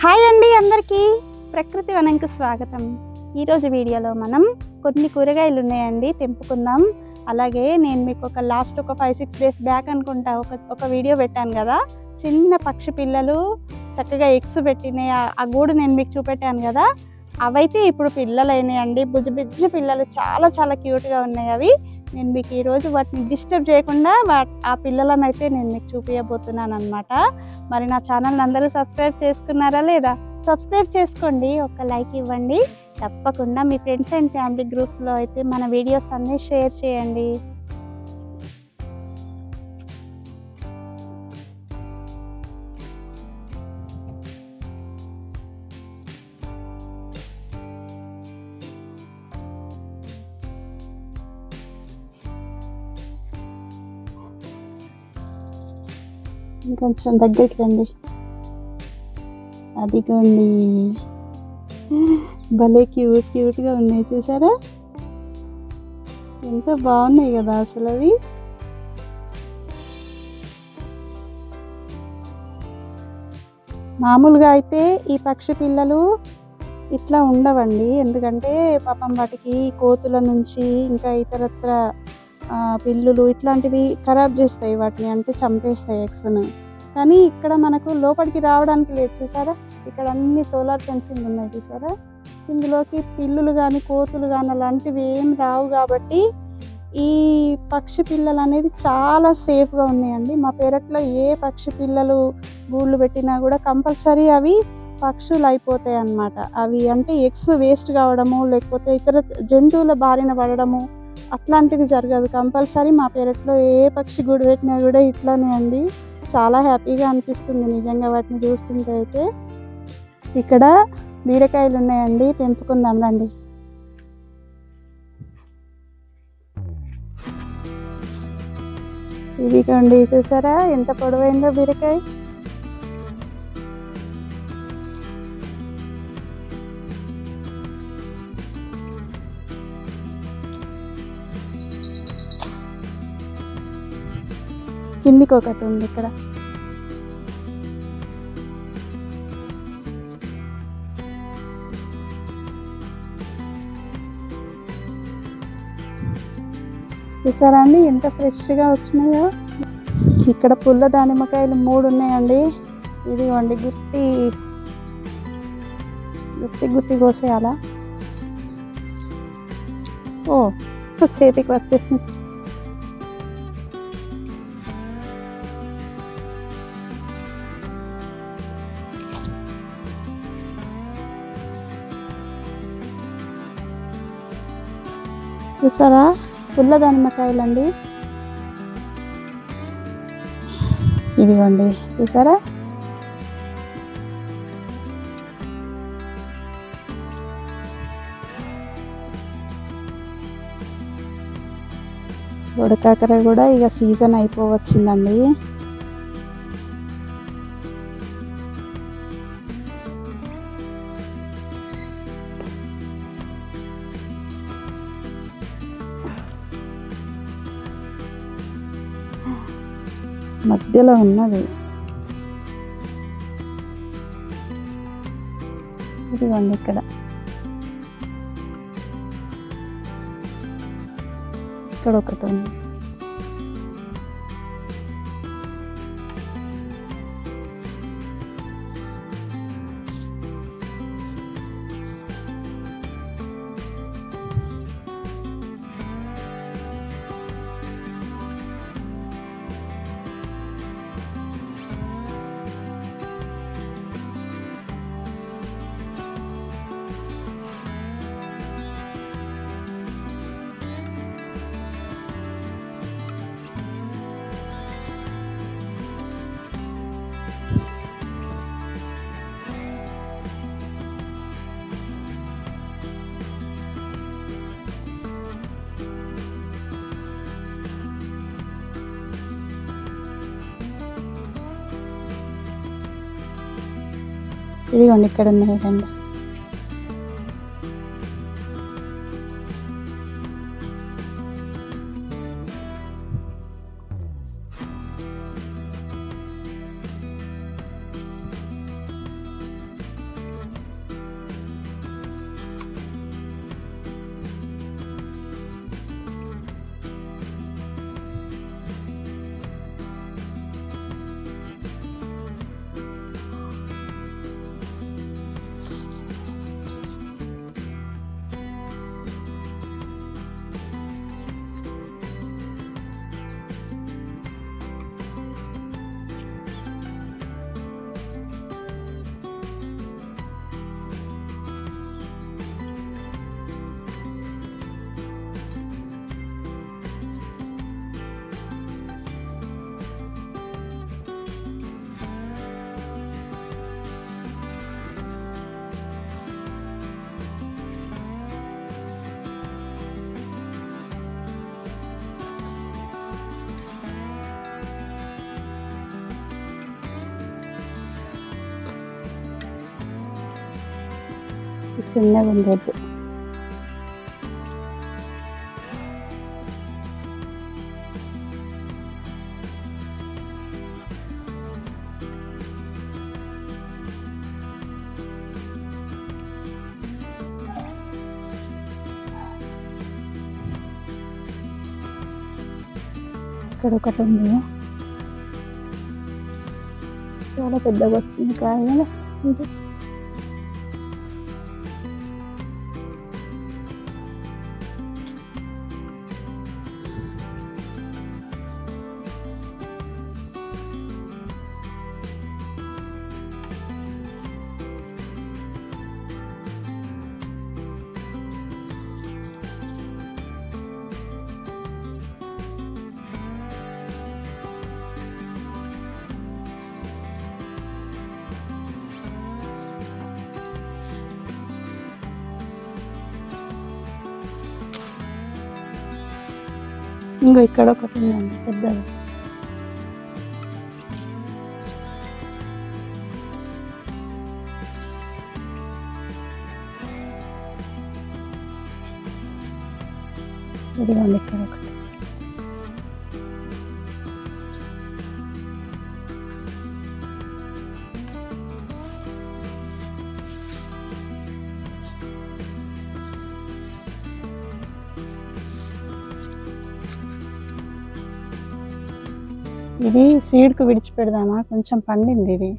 Hi అండి అందరికీ ప్రకృతి వనంకు స్వాగతం. ఈరోజు వీడియోలో మనం కొన్ని కూరగాయలు ఉన్నాయండి, తెంపుకుందాం. అలాగే నేను మీకు ఒక 5-6 డేస్ బ్యాక్ అనుకుంటా ఒక వీడియో పెట్టాను కదా, చిన్న పక్షి పిల్లలు చక్కగా ఎగ్స్ పెట్టినాయి. ఆ గూడు నేను మీకు చూపెట్టాను కదా, అవైతే ఇప్పుడు పిల్లలు అయినాయండి. బుజ్జి పిల్లలు చాలా చాలా క్యూట్గా ఉన్నాయి. అవి నేను మీకు ఈరోజు వాటిని డిస్టర్బ్ చేయకుండా ఆ పిల్లలను అయితే నేను మీకు చూపించబోతున్నాను అనమాట. మరి నా ఛానల్ అందరూ సబ్స్క్రైబ్ చేసుకున్నారా లేదా? సబ్స్క్రైబ్ చేసుకోండి, ఒక లైక్ ఇవ్వండి. తప్పకుండా మీ ఫ్రెండ్స్ అండ్ ఫ్యామిలీ గ్రూప్స్లో అయితే మన వీడియోస్ అన్నీ షేర్ చేయండి. ఇంకొంచెం దగ్గరికి రండి. అదిగోండి, భలే క్యూట్గా ఉన్నాయి, చూసారా? ఎంత బాగున్నాయి కదా అసలు. అవి మామూలుగా అయితే ఈ పక్షి పిల్లలు ఇట్లా ఉండవండి, ఎందుకంటే పాపం వాటికి కోతుల నుంచి ఇంకా ఇతరత్ర పిల్లులు ఇట్లాంటివి ఖరాబ్ చేస్తాయి వాటిని, అంటే చంపేస్తాయి ఎగ్స్ను. కానీ ఇక్కడ మనకు లోపలికి రావడానికి లేదు, చూసారా? ఇక్కడ అన్ని సోలార్ ఫెన్సింగ్ ఉన్నాయి, చూసారా? ఇందులోకి పిల్లులు కానీ కోతులు కానీ అలాంటివి ఏం రావు. కాబట్టి ఈ పక్షి పిల్లలు అనేది చాలా సేఫ్గా ఉన్నాయండి. మా పెరట్లో ఏ పక్షి పిల్లలు గూళ్ళు పెట్టినా కూడా కంపల్సరీ అవి పక్షులు అయిపోతాయి అన్నమాట. అవి అంటే ఎగ్స్ వేస్ట్ కావడము, లేకపోతే ఇతర జంతువుల బారిన పడడము అట్లాంటిది జరగదు. కంపల్సరీ మా పెరట్లో ఏ పక్షి గూడు పెట్టినా కూడా ఇట్లానే అండి. చాలా హ్యాపీగా అనిపిస్తుంది నిజంగా వాటిని చూస్తుంటే. అయితే ఇక్కడ బీరకాయలు ఉన్నాయండి, తెంపుకుందాం రండి. ఇదిగోండి, చూసారా ఎంత పొడవైందో బీరకాయ. కిందికి ఒకటి ఉంది ఇక్కడ. చూసారా అండి ఎంత ఫ్రెష్గా వచ్చినాయో. ఇక్కడ పుల్ల దానిమ్మకాయలు 3 ఉన్నాయండి. ఇదిగోండి, గుత్తి కోసేయాలా? ఓ, చేతికి వచ్చేసింది. చూసారా, పుల్ల దానిమ్మకాయలండి. ఇదిగోండి, చూసారా? ఉడకాకర కూడా ఇక సీజన్ అయిపోవచ్చిందండి. మధ్యలో ఉన్నది ఇదిగోండి, ఇక్కడ ఒకటి ఉంది. ఇదిగోండి, ఇక్కడ ఉన్నాయి రండి. చిన్నగా ఉంది వద్దు. ఇక్కడ ఒకటి ఉంది, చాలా పెద్దగా వచ్చింది కాయ. ఇంకో ఇక్కడ ఒకటి ఉందండి పెద్దది. ఇదిగోండి ఇక్కడ ఒకటి. ఇది సీడ్కు విడిచిపెడదామా, కొంచెం పండింది ఇది.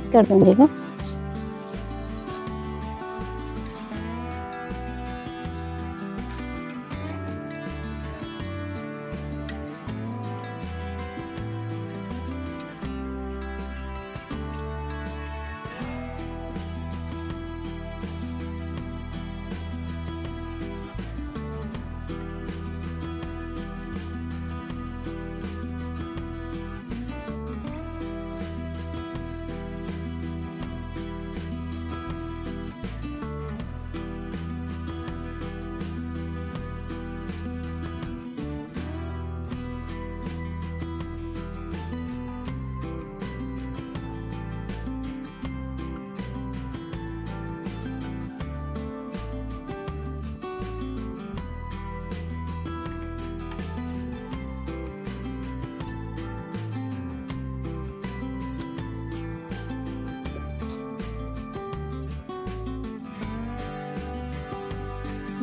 ఇక్కడ ఉంది.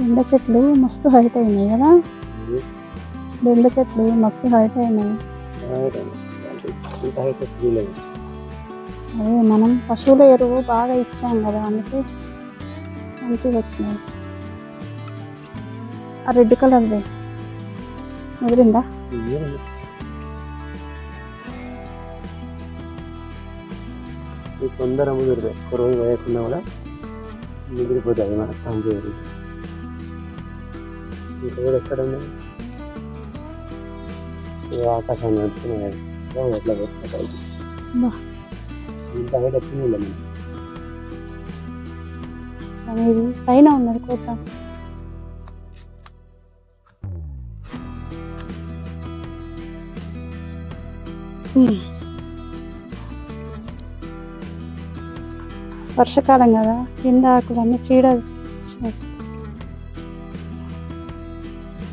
బెండ చెట్లు మస్తు హైట్ అయినాయి కదా. బెండ చెట్లు మస్తు హైట్ అయినాయి. అదే మనం పశువుల ఎరువు బాగా ఇచ్చాం కదా, అందుకే మంచిగా వచ్చినాయి. ఆ రెడ్ కలర్ది ముదిరిందా? తొందర ముదిరితే ఒక రోజు వేయకుండా కూడా ముదిరిపోతుంది. మన సాంజేరు ఇంకా కూడా ఎక్కడ ఉంది? ఆకాశాన్ని నడుచుకునేది ఎట్లా పోతుంది ఇంత హైట్ వచ్చింది. ఇది పైన ఉన్నది కోత. వర్షాకాలం కదా, కింద ఆకులన్నీ చీడ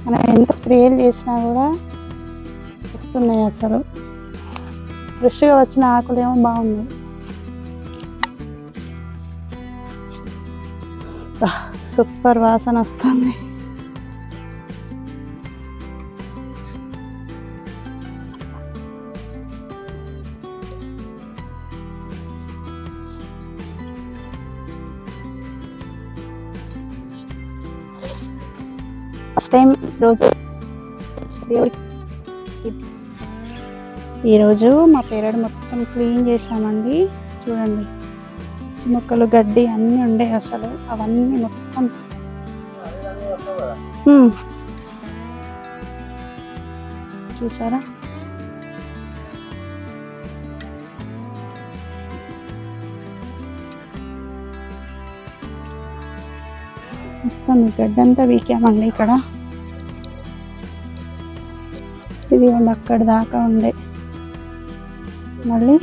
మనం ఎంత స్ప్రేలు చేసినా కూడా వస్తున్నాయి. అసలు ఫ్రెష్గా వచ్చిన ఆకులేమో బాగున్నాయి. సూపర్ వాసన వస్తుంది. ఫస్ట్ టైం రోజు దేవుడికి ఈరోజు మా పెరడు మొత్తం క్లీన్ చేసామండి. చూడండి, చిముక్కలు గడ్డి అన్నీ ఉండే, అసలు అవన్నీ మొత్తం చూసారా. మొత్తం గడ్డంతా వీకామండి ఇక్కడ. ఇది అక్కడి దాకా ఉండే, మళ్ళీ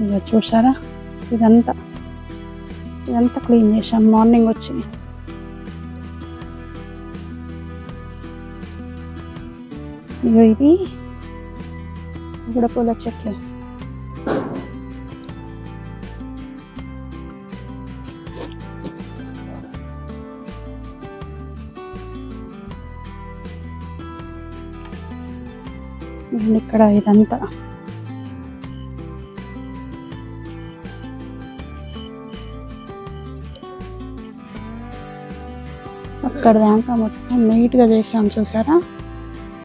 ఇక చూసారా, ఇదంతా క్లీన్ చేసాం మార్నింగ్ వచ్చి. ఇగో ఇది పూల చెట్లు. ఇక్కడ ఇదంతా అక్కడ దాకా మొత్తం నీట్గా చేసాం చూసారా.